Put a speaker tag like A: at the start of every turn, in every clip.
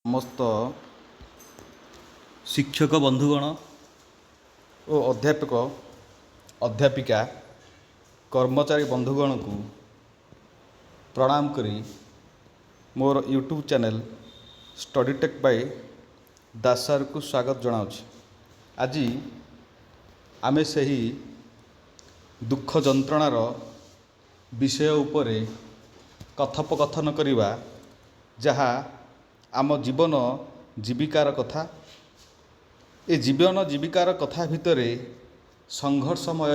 A: ସମସ୍ତ ଶିକ୍ଷକ ବନ୍ଧୁଗଣ ଓ ଅଧ୍ୟାପିକା କର୍ମଚାରୀ ବନ୍ଧୁଗଣକୁ ପ୍ରଣାମ କରି ମୋର YouTube channel study tech by Das ସାର୍କୁ ସ୍ୱାଗତ ଜଣାଉଛି। ଆଜି ଆମେ ସେହି ଦୁଃଖ ଯନ୍ତ୍ରଣାର ବିଷୟ ଉପରେ କଥୋପକଥନ କରିବା, ଯାହା ଆମ ଜୀବନ ଜୀବିକାର କଥା। ଏ ଜୀବନ ଜୀବିକାର କଥା ଭିତରେ ସଂଘର୍ଷମୟ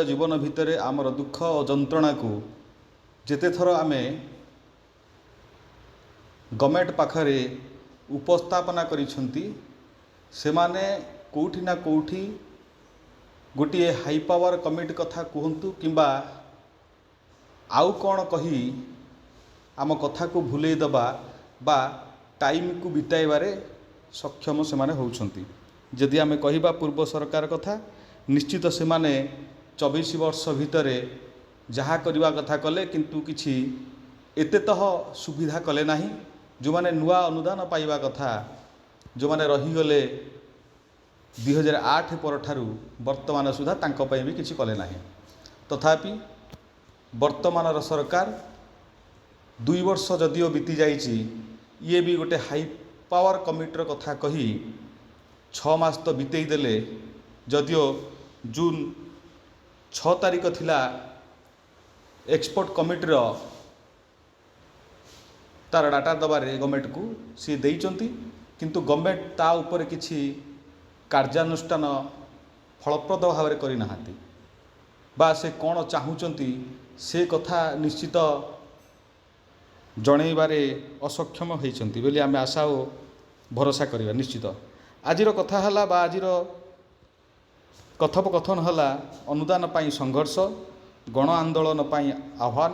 A: ଜୀବନ ଭିତରେ ଆମର ଦୁଃଖ ଓ ଯନ୍ତ୍ରଣାକୁ ଯେତେଥର ଆମେ ଗଭର୍ଣ୍ଣମେଣ୍ଟ ପାଖରେ ଉପସ୍ଥାପନା କରିଛନ୍ତି, ସେମାନେ କେଉଁଠି ନା କେଉଁଠି ଗୋଟିଏ ହାଇ ପାୱାର କମିଟି କଥା କୁହନ୍ତୁ କିମ୍ବା ଆଉ କ'ଣ କହି ଆମ କଥାକୁ ଭୁଲେଇ ଦେବା ବା ଟାଇମ୍କୁ ବିତାଇବାରେ ସକ୍ଷମ ସେମାନେ ହେଉଛନ୍ତି। ଯଦି ଆମେ କହିବା ପୂର୍ବ ସରକାର କଥା, ନିଶ୍ଚିତ ସେମାନେ 24 ବର୍ଷ ଭିତରେ ଯାହା କରିବା କଥା କଲେ, କିନ୍ତୁ କିଛି ଏତେତଃ ସୁବିଧା କଲେ ନାହିଁ। ଯେଉଁମାନେ ନୂଆ ଅନୁଦାନ ପାଇବା କଥା, ଯେଉଁମାନେ ରହିଗଲେ 2008 ପରଠାରୁ ବର୍ତ୍ତମାନ ସୁଦ୍ଧା, ତାଙ୍କ ପାଇଁ ବି କିଛି କଲେ ନାହିଁ। ତଥାପି ବର୍ତ୍ତମାନର ସରକାର 2 ବର୍ଷ ଯଦିଓ ବିତି ଯାଇଛି, ଇଏ ବି ଗୋଟେ ହାଇ ପାୱାର କମିଟିର କଥା କହି 6 ମାସ ତ ବିତେଇ ଦେଲେ। ଯଦିଓ ଜୁନ୍ 6 ତାରିଖ ଥିଲା ଏକ୍ସପର୍ଟ କମିଟିର ତାର ଡାଟା ଦେବାରେ ଗଭର୍ଣ୍ଣମେଣ୍ଟକୁ ସିଏ ଦେଇଛନ୍ତି, କିନ୍ତୁ ଗଭର୍ଣ୍ଣମେଣ୍ଟ ତା ଉପରେ କିଛି କାର୍ଯ୍ୟାନୁଷ୍ଠାନ ଫଳପ୍ରଦ ଭାବରେ କରିନାହାନ୍ତି ବା ସେ କ'ଣ ଚାହୁଁଛନ୍ତି ସେ କଥା ନିଶ୍ଚିତ ଜଣେଇବାରେ ଅସକ୍ଷମ ହୋଇଛନ୍ତି ବୋଲି ଆମେ ଆଶା ଓ ଭରସା କରିବା। ନିଶ୍ଚିତ ଆଜିର କଥା ହେଲା ବା ଆଜିର କଥୋପକଥନ ହେଲା ଅନୁଦାନ ପାଇଁ ସଂଘର୍ଷ, ଗଣ ଆନ୍ଦୋଳନ ପାଇଁ ଆହ୍ୱାନ,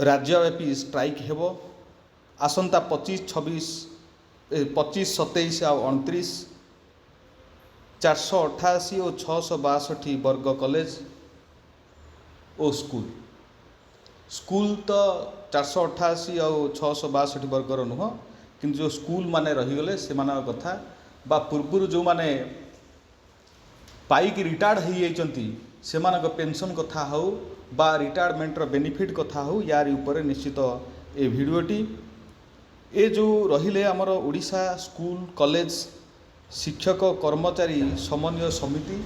A: ରାଜ୍ୟବ୍ୟାପୀ ଷ୍ଟ୍ରାଇକ୍ ହେବ ଆସନ୍ତା 25, 27 ଆଉ 29। 488 ଓ 662 ବର୍ଗ କଲେଜ ଓ ସ୍କୁଲ ତ 488 ଆଉ 662 ବର୍ଗର ନୁହଁ, କିନ୍ତୁ ଯେଉଁ ସ୍କୁଲ ମାନେ ରହିଗଲେ ସେମାନଙ୍କ କଥା ବା ପୂର୍ବରୁ ଯେଉଁମାନେ ପାଇକି ରିଟାୟାର୍ଡ଼ ହୋଇଯାଇଛନ୍ତି ସେମାନଙ୍କ ପେନ୍ସନ୍ କଥା ହେଉ ବା ରିଟାୟାରମେଣ୍ଟର ବେନିଫିଟ୍ କଥା ହେଉ, ୟାରି ଉପରେ ନିଶ୍ଚିତ ଏ ଭିଡ଼ିଓଟି। ଏ ଯେଉଁ ରହିଲେ ଆମର ଓଡ଼ିଶା ସ୍କୁଲ କଲେଜ ଶିକ୍ଷକ କର୍ମଚାରୀ ସମନ୍ୱୟ ସମିତି,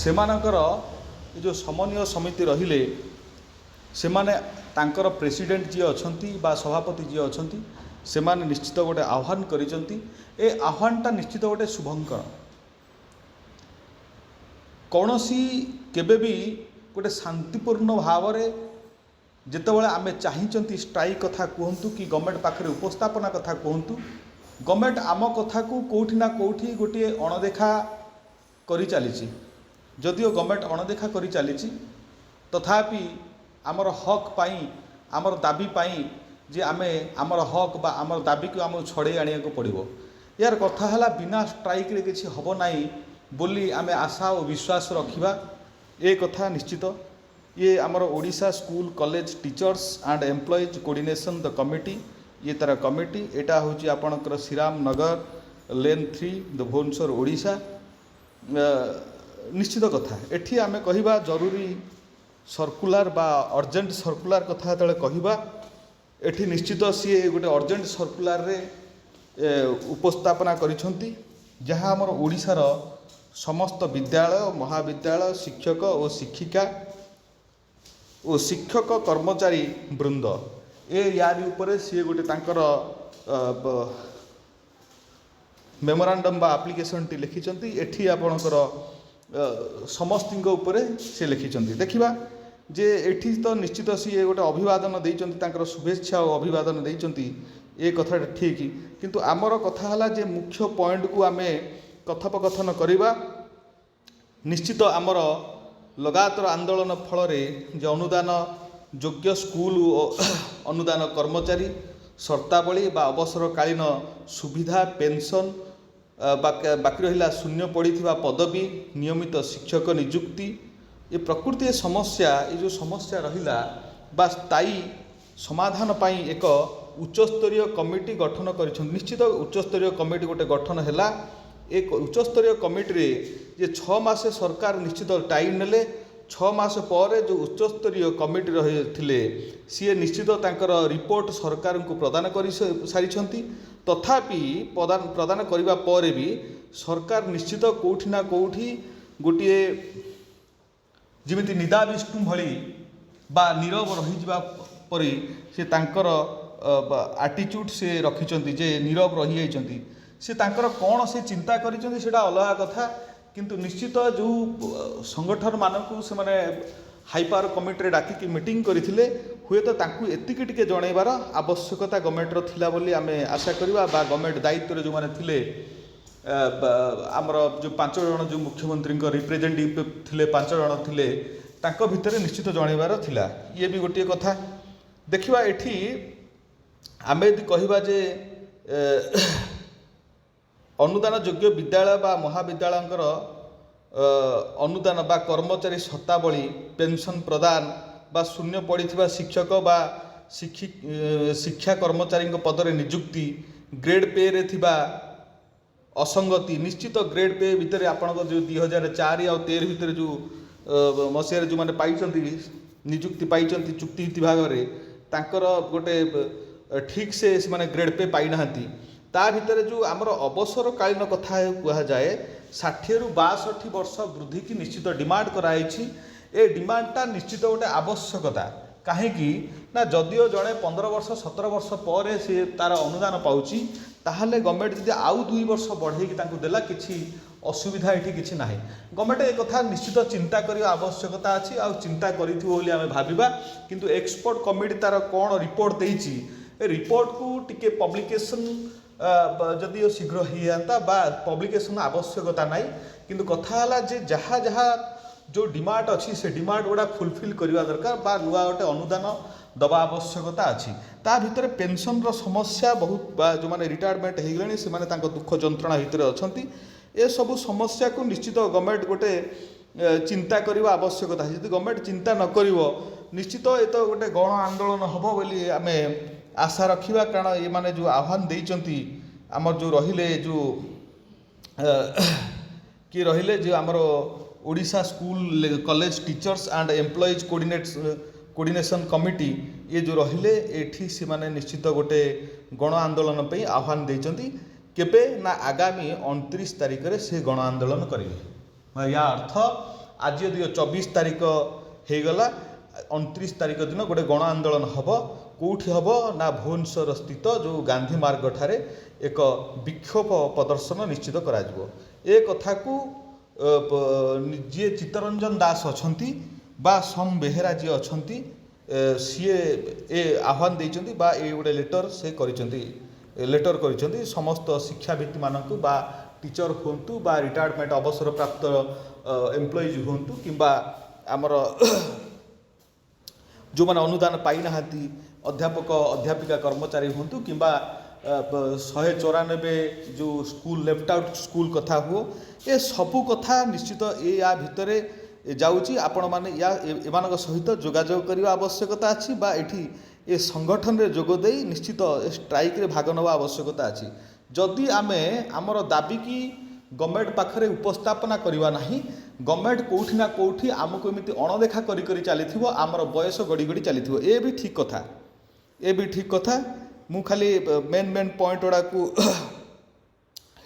A: ସେମାନଙ୍କର ଏ ଯେଉଁ ସମନ୍ୱୟ ସମିତି ରହିଲେ, ସେମାନେ ତାଙ୍କର ପ୍ରେସିଡେଣ୍ଟ ଯିଏ ଅଛନ୍ତି ବା ସଭାପତି ଯିଏ ଅଛନ୍ତି, ସେମାନେ ନିଶ୍ଚିତ ଗୋଟେ ଆହ୍ୱାନ କରିଛନ୍ତି। ଏ ଆହ୍ୱାନଟା ନିଶ୍ଚିତ ଗୋଟେ ଶୁଭଙ୍କର। କୌଣସି କେବେ ବି ଗୋଟେ ଶାନ୍ତିପୂର୍ଣ୍ଣ ଭାବରେ ଯେତେବେଳେ ଆମେ ଚାହିଁଛନ୍ତି ଷ୍ଟ୍ରାଇକ୍ କଥା କୁହନ୍ତୁ କି ଗଭର୍ଣ୍ଣମେଣ୍ଟ ପାଖରେ ଉପସ୍ଥାପନା କଥା କୁହନ୍ତୁ, ଗଭର୍ଣ୍ଣମେଣ୍ଟ ଆମ କଥାକୁ କେଉଁଠି ନା କେଉଁଠି ଗୋଟିଏ ଅଣଦେଖା କରିଚାଲିଛି। ଯଦିଓ ଗଭର୍ଣ୍ଣମେଣ୍ଟ ଅଣଦେଖା କରିଚାଲିଛି, ତଥାପି ଆମର ହକ୍ ପାଇଁ, ଆମର ଦାବି ପାଇଁ ଯେ ଆମେ ଆମର ହକ୍ ବା ଆମର ଦାବିକୁ ଆମକୁ ଛଡ଼େଇ ଆଣିବାକୁ ପଡ଼ିବ। ଏହାର କଥା ହେଲା ବିନା ଷ୍ଟ୍ରାଇକ୍ରେ କିଛି ହେବ ନାହିଁ ବୋଲି ଆମେ ଆଶା ଓ ବିଶ୍ୱାସ ରଖିବା। ଏ କଥା ନିଶ୍ଚିତ। ଇଏ ଆମର Odisha school college teachers and employees coordination the committee, ଇଏ ତାର କମିଟି। ଏଇଟା ହେଉଛି ଆପଣଙ୍କର ଶ୍ରୀରାମ ନଗର ଲେନ୍ 3 ଭୁବନେଶ୍ୱର ଓଡ଼ିଶା। ନିଶ୍ଚିତ କଥା, ଏଠି ଆମେ କହିବା ଜରୁରୀ ସର୍କୁଲାର ବା ଅର୍ଜେଣ୍ଟ ସର୍କୁଲାର କଥା ଯେତେବେଳେ କହିବା, ଏଠି ନିଶ୍ଚିତ ସିଏ ଗୋଟେ ଅର୍ଜେଣ୍ଟ ସର୍କୁଲାରରେ ଉପସ୍ଥାପନା କରିଛନ୍ତି, ଯାହା ଆମର ଓଡ଼ିଶାର ସମସ୍ତ ବିଦ୍ୟାଳୟ, ମହାବିଦ୍ୟାଳୟ, ଶିକ୍ଷକ ଓ ଶିକ୍ଷିକା ଓ ଶିକ୍ଷକ କର୍ମଚାରୀ ବୃନ୍ଦ ୟାରି ଉପରେ ସିଏ ଗୋଟେ ତାଙ୍କର ମେମୋରାଣ୍ଡମ୍ ବା ଆପ୍ଲିକେସନଟି ଲେଖିଛନ୍ତି। ଏଠି ଆପଣଙ୍କର ସମସ୍ତଙ୍କ ଉପରେ ସେ ଲେଖିଛନ୍ତି। ଦେଖିବା ଯେ ଏଠି ତ ନିଶ୍ଚିତ ସିଏ ଗୋଟେ ଅଭିବାଦନ ଦେଇଛନ୍ତି, ତାଙ୍କର ଶୁଭେଚ୍ଛା ଓ ଅଭିବାଦନ ଦେଇଛନ୍ତି, ଏ କଥାଟା ଠିକ୍। କିନ୍ତୁ ଆମର କଥା ହେଲା ଯେ ମୁଖ୍ୟ ପଏଣ୍ଟକୁ ଆମେ କଥୋପକଥନ କରିବା। ନିଶ୍ଚିତ ଆମର ଲଗାତାର ଆନ୍ଦୋଳନ ଫଳରେ ଯେ ଅନୁଦାନ ଯୋଗ୍ୟ ସ୍କୁଲ ଓ ଅନୁଦାନ କର୍ମଚାରୀ ସର୍ତ୍ତାବଳୀ ବା ଅବସରକାଳୀନ ସୁବିଧା, ପେନ୍ସନ୍, ବାକି ରହିଲା ଶୂନ୍ୟ ପଡ଼ିଥିବା ପଦବୀ, ନିୟମିତ ଶିକ୍ଷକ ନିଯୁକ୍ତି, ଏ ପ୍ରକୃତି ସମସ୍ୟା, ଏ ଯେଉଁ ସମସ୍ୟା ରହିଲା ବା ସ୍ଥାୟୀ समाधान पाई एक उच्चस्तरीय कमिटी गठन कर निश्चित उच्चस्तरीय कमिटी गोटे गठन है एक उच्चस्तरीय कमिटी रे जे 6 मास सरकार निश्चित टाइम नेले 6 मास पर जो उच्चस्तरीय कमिटी रही थिले सी निश्चित तांकर रिपोर्ट सरकार को प्रदान कर सारी तथापि प्रदान करने पर भी सरकार निश्चित कौटि ना कौटि गोटे जिमिति निदा विष्णु भली बा नीरव रही परी से तांकर आटीट्यूड से रखिंट जे नीरव रही जाइंट से तांकर कौन से चिंता करिसेंती सेटा अलग कथा किंतु निश्चित जो संगठन मानकू से माने हाई पावर कमिटी डाकिकी मीटिंग करथिले हुए तो तांकू एतिकी टिके जणैबार आवश्यकता गवर्नमेंट थिला बोली आमे आशा करिबा बा गवर्नमेंट दायित्व जो माने थिले आमर जो 5 जन जो मुख्यमंत्री रिप्रेजेंटेटिव थिले 5 जन थिले तांको भितर निश्चित जणैबार थिला ये भी गोटे कथा देखिबा एठी आमे यदि कहिबा जे अनुदान योग्य विद्यालय बा महाविद्यालय अनुदान बा कर्मचारी शतावली पेंशन प्रदान बा शून्य पड़ी शिक्षक बा शिक्षा कर्मचारी पदर नियुक्ति ग्रेड पे रे थिबा असंगति निश्चित ग्रेड पे भितर आपन जो 2004 आ 13 भितर जो मसीह जो माने पाइचंती नियुक्ति पाइचंती चुक्ति विभाग रे तांकर गोटे ठीक से माने ग्रेड पे पाई नाहंती ता भितर जो आमर अवसरकालीन कथा कह जाए 60 रु 62 वर्ष वृद्धि की निश्चित डिमांड कराई ए डिमांडटा निश्चित गोटे आवश्यकता कहीं ना जदिओ जड़े 15 वर्ष 17 वर्ष पर से तार अनुदान पाउची ताहले गवर्नमेंट जदि आउ 2 वर्ष बढ़ेकी तांकु देला किछि असुविधा एठी किछि नाही गवर्नमेंट ए कथा निश्चित चिंता करिया आवश्यकता अछि आ चिंता करिथिबो बोली आमे भाबिबा किंतु एक्सपर्ट कमिटी तार कोन रिपोर्ट देइछि ए रिपोर्ट को टिके पब्लिकेशन जदि शीघ्र होता बा पब्लिकेशन आवश्यकता नाई किंतु कथा है जे जहाँ जहाँ जो डिमांड अच्छी से डिमांड गुड़ा फुलफिल करवा दरकार बा नुआ गोटे अनुदान दबा आवश्यकता अच्छी ता भितर पेंशन रो समस्या बहुत बा जो माने रिटायरमेंट हो गले से माने तांको दुख जंत्रणा भितर अछंती ए सब समस्या को निश्चित गवर्नमेंट गोटे चिंता करवा आवश्यकता है यदि गवर्नमेंट चिंता न करिवो निश्चित ये तो गोटे गण आंदोलन हबो बोली आमे आशा रखिबा कारण ये माने जो आह्वान देइचंती आमर जो रहिले जो कि रहिले जो आमर Odisha school college teachers and employees coordination committee ये जो रहिले एठी से माने निश्चित गोटे गण आंदोलन पे आह्वान देइचंती केबे ना आगामी 29 तारिख रे से गण आंदोलन करिवे या अर्थ आज यदि 24 तारिख हे गला 29 तारिख दिन गोटे गण आंदोलन हम कौटी हम ना भुवनेश्वर स्थित जो गांधी मार्ग ठारे एक विक्षोभ प्रदर्शन निश्चित करा ए कथा को जी चित्तरंजन दास अच्छा बा सम बेहेरा जी अच्छा सी ए आह्वान देइचंती बा ए गोटे लेटर से लेटर कर समस्त शिक्षावित मानक बा टीचर हूँ बा रिटायरमेंट अवसर प्राप्त एम्प्लॉइज हूँ कि आमर जो मैंने अनुदान पाई ना अध्यापक अध्यापिका कर्मचारी हूँ कि 194 जो स्कूल लेफ्ट आउट स्कूल कथा हो ए सबू कथा निश्चित या भितर जाऊँगी आपण मैंने या एमान सहित जोगाजोग करने आवश्यकता अच्छी बा एठी ए संगठन रे जोग देई निश्चित स्ट्राइक रे भाग नवा आवश्यकता अच्छी जदि आमे आमर दाबी की गवर्नमेंट पाखरे उपस्थापना करवा नहीं गवर्नमेंट कौटी ना कौटी आमको एमती अणदेखा करी चली आमर बयस गड़ी गड़ी चली ए भी ठीक कथा ए भी ठीक कथा मु खाली मेन मेन पॉइंट गुड़ा को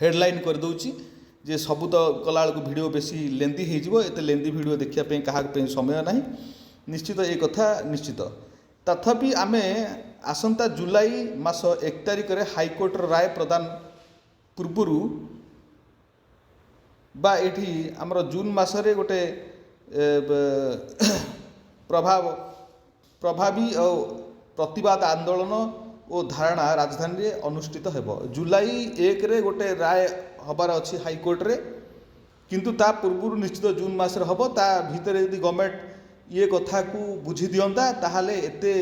A: हेडलाइन कर दूची जे सबू तो कला को वीडियो बेसी लेंदी हो एत लेंदी वीडियो देखापी क्या समय ना निश्चित ये कथा निश्चित तथापि आमे आसंता जुलाई मास 1 तारिख रे हाईकोर्ट राय प्रदान पूर्व बा एठी आमर जून मासरे गोटे प्रभावी और प्रतिवाद आंदोलन और धारणा राजधानी रे अनुष्ठित हेबो जुलाई 1 रे गोटे राय हबार अच्छी हाईकोर्ट रे किंतु ता पूर्व निश्चित जून मासरे हबो ता भितर यदि गवर्नमेंट ये कथा को बुझी दियंता ताहाले एते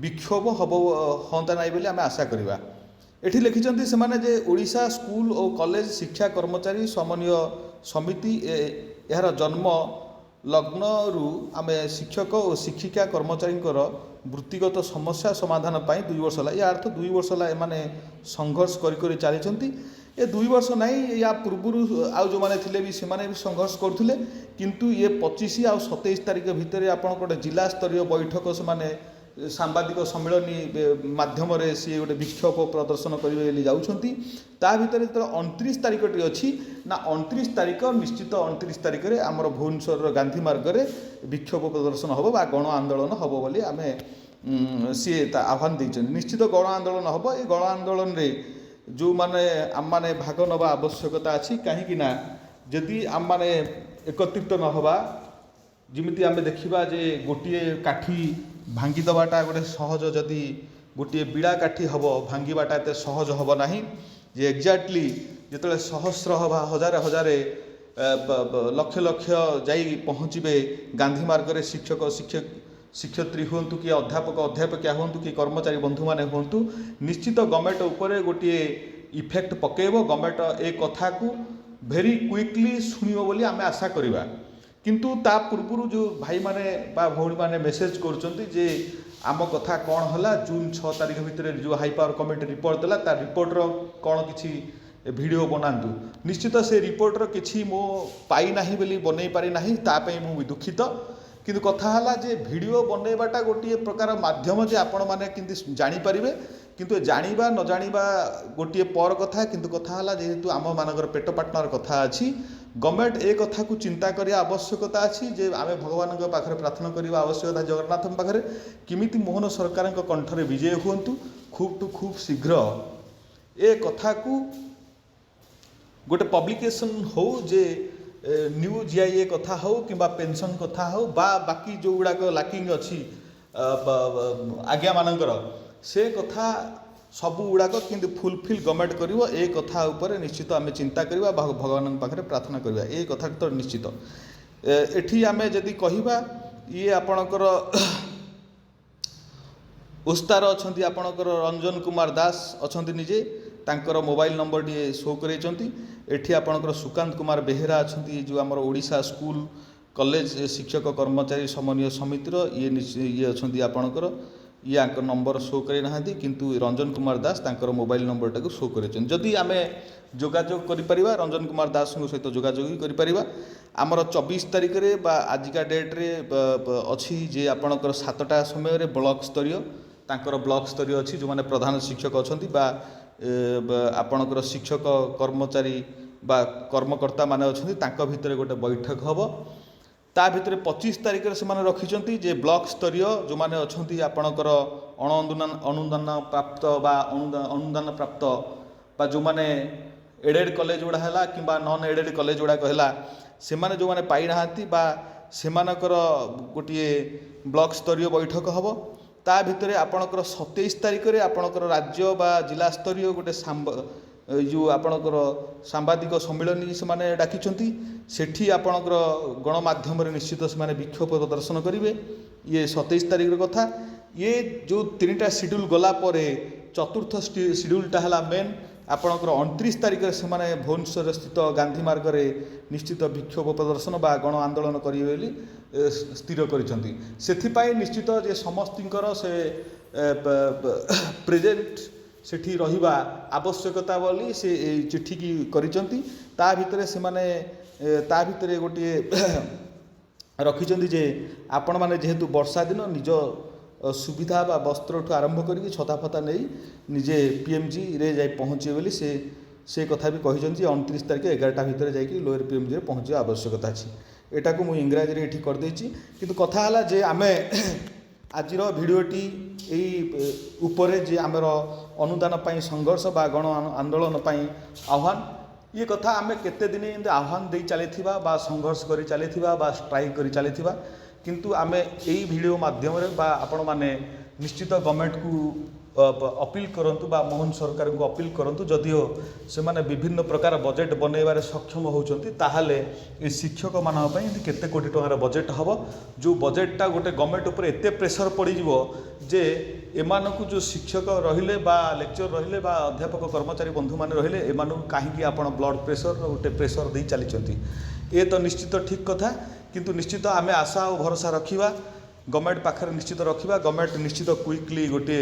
A: विक्षोभ हबो होंता नाही बोली आमे आशा करिबा एठी लिखिचंती से माने जे ओडिशा स्कूल और कॉलेज शिक्षा कर्मचारी समन्वय समिति यार जन्म लग्न रु आमे शिक्षक और शिक्षिका कर्मचारी ବୃତ୍ତିଗତ ସମସ୍ୟା ସମାଧାନ ପାଇଁ 2 ବର୍ଷ ହେଲା। या अर्थ 2 ବର୍ଷ ହେଲା ଏମାନେ ସଂଘର୍ଷ କରି ଚାଲିଛନ୍ତି। ए 2 वर्ष नहीं या पूर्व आउ जो मैंने थे भी से संघर्ष करते किंतु ये 25 आ 27 तारीख भितर आप गोटे जिला स्तरीय बैठक से सांबादिक सम्मेलन माध्यम सी गोटे विक्षोभ प्रदर्शन करेंगे जाऊँगी ता भर जो 29 तारीखटी अच्छी ना 29 तारीख निश्चित 29 तारीख में आम भुवनेश्वर गांधी मार्ग में विक्षोभ प्रदर्शन हम बा गण आंदोलन हम बोली आम सी आह्वान देते निश्चित गण आंदोलन हम ये गण आंदोलन में जो माने आम माने भाग नवा आवश्यकता अच्छी कहीं जदि आम माने एकत्रित न हवा जमी आम देखा जे गोटे काठी भांगी दबाटा गोटे सहज जदि गोटे बिड़ा काठी हम भांगीबाटा एत सहज हम ना जे एक्जाक्टली जिते सहस्र हजार हजार लक्ष लक्ष जाई पहुँचे गांधी मार्ग में शिक्षक शिक्षयित्री हूँ कि अध्यापक अध्यापिका हूँ कि कर्मचारी बंधु मैंने हूँ निश्चित गवर्नमेंट उपर गोटे इफेक्ट पकेब गवर्नमेंट ए कथा को भेरी क्विकली शुणव बोली आम आशा करवा किंतु ता पूर्व जो भाई माने बा भौणी माने मेसेज करुँच जे आम कथा कौन है जून 6 तारीख भितर जो हाई पावर कमिटी रिपोर्ट देला ता रिपोर्टर कौन किसी वीडियो बनातु निश्चित से रिपोर्टर किसी मो पाई ना बोली बनई पारि ना तापाई मु दुखित किंतु कथा है जे वीडियो बनइबाटा गोटे प्रकार माध्यम जे आपण माने किंतु जानीपारे किंतु जानिबा न जानिबा गोटे पर कथा किंतु कथा है जेहेतु आम मानकर पेट पार्टनर कथा अच्छी गवर्नमेंट ए कथा को चिंता करिया आवश्यकता अच्छी जे आम भगवान पाखे प्रार्थना करवा आवश्यकता जगन्नाथ पाखे किमिति मोहन सरकार कंठरे विजय हूँ खूब शीघ्र ए कथा को गोटे पब्लिकेशन हो जे न्यू जीआईए कथा हो कि पेंशन कथा हो बाकी जो गुड़ाक लैकिंग अच्छी आज्ञा मानकर से कथा सबू गुड़ाक किंतु फुलफिल गवर्नमेंट करिवो ए कथा ऊपर निश्चित आम चिंता करवा भगवान पाखे प्रार्थना करवा ए कथा तो निश्चित एठी आम जदि कहवा ये आपणकर उस्तार अच्छा आपणकर रंजन कुमार दास अच्छा निजे तांकर मोबाइल नंबर टी शो करैछंती एठी आपणकर सुकांत कुमार बेहेरा अच्छा जो आमर ओडिशा स्कूल कॉलेज शिक्षक कर्मचारी समन्वय समितिर ये अच्छा आपणकर ये नंबर शो करे ना किंतु रंजन कुमार दास तांकर मोबाइल नंबर टाक शो करे जदि आम जोगाजोग करिपरिबा रंजन कुमार दास सहित जोगाजोग करिपरिबा आमर 24 तारीख रे बा आजिका डेट रे अच्छी जे आपणकर 7टा समय ब्लॉक स्तरीय तांकर ब्लॉक स्तरीय अच्छी जो माने प्रधान शिक्षक अच्छा बा आपणकर शिक्षक कर्मचारी बा कर्मकर्ता माने अच्छी तांका भितर गोटे बैठक हम ता भितर 25 तारीख से रखिंट जे ब्लॉक स्तरीय जो माने अच्छा आपणकर अनुदान प्राप्त बा अनुदान प्राप्त बा जो माने एडेड कॉलेज गुड़ा है कि नॉन एडेड कॉलेज गुड़ाक है से माने जो माने पाई नाहांती बा सेमानकर गोटे ब्लॉक स्तरीय बैठक हम ता भितर आपणकर 27 तारीख में आपणकर राज्य बा जिला स्तरीय गोटे जो आपणकर सांबादिक सम्मेलन से डाकिछंती सेठी आपणकर गणमाध्यम निश्चित से विक्षोभ प्रदर्शन करेंगे ये 27 तारीख कथा ये जो 3टा शेड्यूल गला पर चतुर्थ शेड्यूलटा है मेन आपणकर 29 तारीख से भुवनेश्वर स्थित गांधी मार्ग में निश्चित विक्षोभ प्रदर्शन बा गण आंदोलन करेंगे बोली स्थिर करिसेंती सेथिपाई निश्चित जे समस्तिंकर से प्रेजेंट सेठी रहिबा आवश्यकता बोली से चिट्ठी की करिसेंती ता भितरे से माने ता भितरे गोटे रखिसेंती जे आपण माने जेहेतु वर्षा दिन निज सुविधा बा वस्त्र ठू आरंभ करके छता फता नहीं निजे पीएमजी रे जाई पहुँचे बोली से कथा भी कही 29 तारीख 11टा भितर जाकि लोअर पीएमजी रे पहुँचा आवश्यकता अच्छी एटा को मुझे इंग्राजी रे एठी कर देछि किंतु कथा हला जे आमे आजिर भिडियोटी यही उपरे जे आमर अनुदान पाई संघर्ष बा गण आंदोलन पाई आह्वान ये कथा आमे केते दिन एंते आह्वान दे चलीथिबा बा संघर्ष करी चलीथिबा बा स्ट्राइक करी चलीथिबा किंतु आमे यही वीडियो माध्यम रे बा आपण माने निश्चित गवर्नमेंट को अपील करंतु बा मोहन सरकार को अपील करंतु जदिओ से माने विभिन्न प्रकार बजेट बनइबारे सक्षम होउचंती ताहाले ए शिक्षक मानक पई केते कोटी टंकार बजेट हबो जो बजेटटा गोटे गवर्नमेंट ऊपर एते प्रेशर पड़ी जीवो जे एमानकु जो शिक्षक रहिले बा लेक्चर रहिले बा अध्यापक कर्मचारी बंधु माने रहिले एमानकु काहेकि आपण ब्लड प्रेशर गोटे प्रेशर दे चलीचंती ए तो निश्चित ठीक कथा किंतु निश्चित आमे आशा और भरोसा रखिबा गवर्नमेंट पाखे निश्चित रखा गवर्नमेंट निश्चित क्विकली गोटे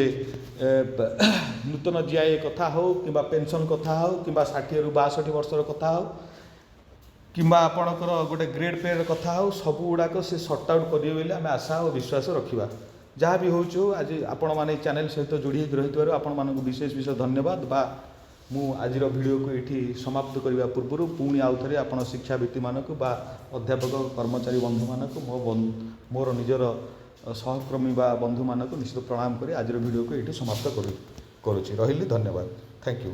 A: नूतन जीआई कथा हो कि पेंशन कथा हो कि 60 ରୁ 62 वर्षर कथा हो कि आपणकर गोटे ग्रेड पे कथा हो सब गुड़ाक से सर्ट आउट करेंगे बोले आम आशा और विश्वास रखा जहाँ भी हो आज आपण मैंने चैनल सहित जोड़ी रही आपण मानक विशेष विशेष धन्यवाद बा मु आज वीडियो को ये समाप्त करने पूर्व पुणी आउ थे आप शिक्षावित्ती मानक बा अध्यापक कर्मचारी बंधु मानक मोर निजर सहकर्मी बा बंधु मानक निश्चित प्रणाम कर आज वीडियो को ये समाप्त करुँच रही धन्यवाद थैंक यू।